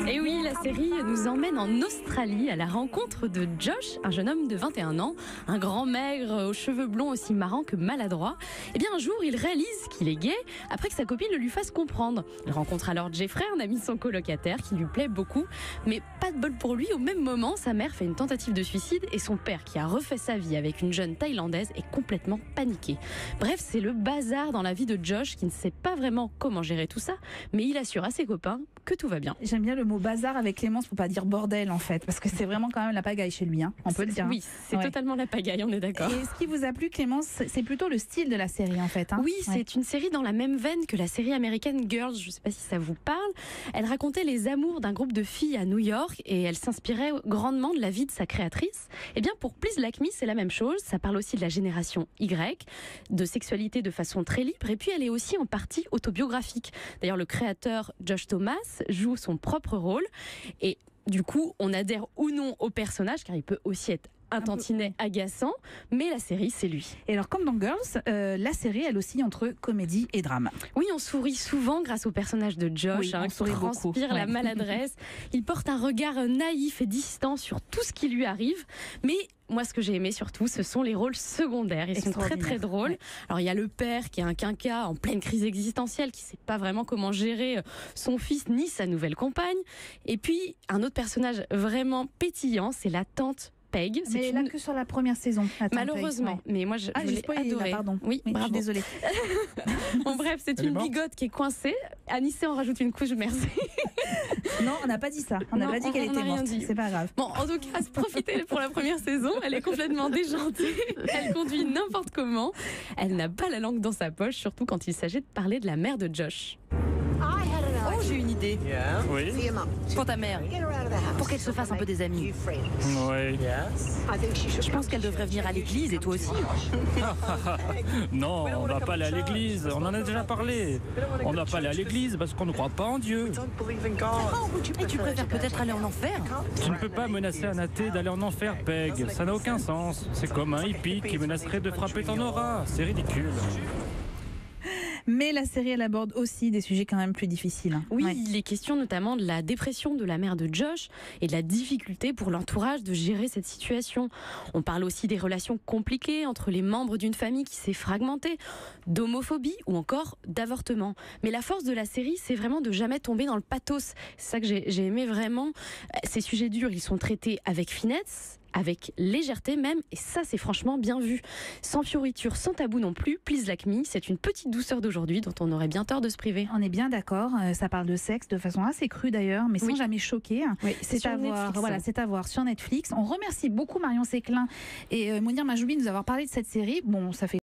Et oui, la série nous emmène en Australie à la rencontre de Josh, un jeune homme de 21 ans, un grand maigre aux cheveux blonds aussi marrant que maladroit. Et bien un jour, il réalise qu'il est gay après que sa copine le lui fasse comprendre. Il rencontre alors Jeffrey, un ami de son colocataire qui lui plaît beaucoup. Mais pas de bol pour lui, au même moment, sa mère fait une tentative de suicide et son père, qui a refait sa vie avec une jeune Thaïlandaise, est complètement paniqué. Bref, c'est le bazar dans la vie de Josh qui ne sait pas vraiment comment gérer tout ça, mais il assure à ses copains que tout va bien. J'aime bien le mot bazar avec Clémence pour pas dire bordel en fait, parce que c'est vraiment quand même la pagaille chez lui, hein, on peut le dire. Oui, c'est totalement la pagaille, on est d'accord. Et ce qui vous a plu, Clémence, c'est plutôt le style de la série en fait. Hein. Oui, c'est une série dans la même veine que la série américaine Girls, je ne sais pas si ça vous parle. Elle racontait les amours d'un groupe de filles à New York et elle s'inspirait grandement de la vie de sa créatrice. Et bien pour Please Like Me, c'est la même chose, ça parle aussi de la génération Y, de sexualité de façon très libre et puis elle est aussi en partie autobiographique. D'ailleurs le créateur Josh Thomas joue son propre rôle et du coup on adhère ou non au personnage car il peut aussi être un tantinet agaçant, mais la série, c'est lui. Et alors, comme dans Girls, la série, elle oscille entre comédie et drame. Oui, on sourit souvent grâce au personnage de Josh, qui transpire la maladresse. Il porte un regard naïf et distant sur tout ce qui lui arrive, mais moi, ce que j'ai aimé surtout, ce sont les rôles secondaires. Ils sont très très drôles. Ouais. Alors, il y a le père qui est un quinca en pleine crise existentielle, qui ne sait pas vraiment comment gérer son fils ni sa nouvelle compagne. Et puis, un autre personnage vraiment pétillant, c'est la tante Peg. Mais là que sur la première saison. Malheureusement, mais moi je l'ai adoré. Pardon. Oui, bravo. Je suis désolée. Bon bref, c'est une bigote qui est coincée. Anissé en rajoute une couche, merci. Non, on n'a pas dit ça. On n'a pas dit qu'elle était morte. C'est pas grave. Bon, en tout cas, profitez pour la première saison. Elle est complètement déjantée. Elle conduit n'importe comment. Elle n'a pas la langue dans sa poche, surtout quand il s'agit de parler de la mère de Josh. Oh, j'ai une idée. Oui. Pour ta mère. Pour qu'elle se fasse un peu des amis. Oui. Je pense qu'elle devrait venir à l'église et toi aussi. Non, on va pas aller à l'église. On en a déjà parlé. On ne va pas aller à l'église parce qu'on ne croit pas en Dieu. Et tu préfères peut-être aller en enfer? Tu ne peux pas menacer un athée d'aller en enfer, Peg. Ça n'a aucun sens. C'est comme un hippie qui menacerait de frapper ton aura. C'est ridicule. Mais la série, elle aborde aussi des sujets quand même plus difficiles. Oui, il est question notamment de la dépression de la mère de Josh et de la difficulté pour l'entourage de gérer cette situation. On parle aussi des relations compliquées entre les membres d'une famille qui s'est fragmentée, d'homophobie ou encore d'avortement. Mais la force de la série, c'est vraiment de jamais tomber dans le pathos. C'est ça que j'ai aimé vraiment. Ces sujets durs, ils sont traités avec finesse, avec légèreté même, et ça c'est franchement bien vu. Sans fioriture, sans tabou non plus, Please Like Me, c'est une petite douceur d'aujourd'hui dont on aurait bien tort de se priver. On est bien d'accord, ça parle de sexe de façon assez crue d'ailleurs, mais sans jamais choquer. Oui, c'est à voir, voilà, c'est à voir sur Netflix. On remercie beaucoup Marion Séclin et Mounir Majoubi de nous avoir parlé de cette série. Bon, ça fait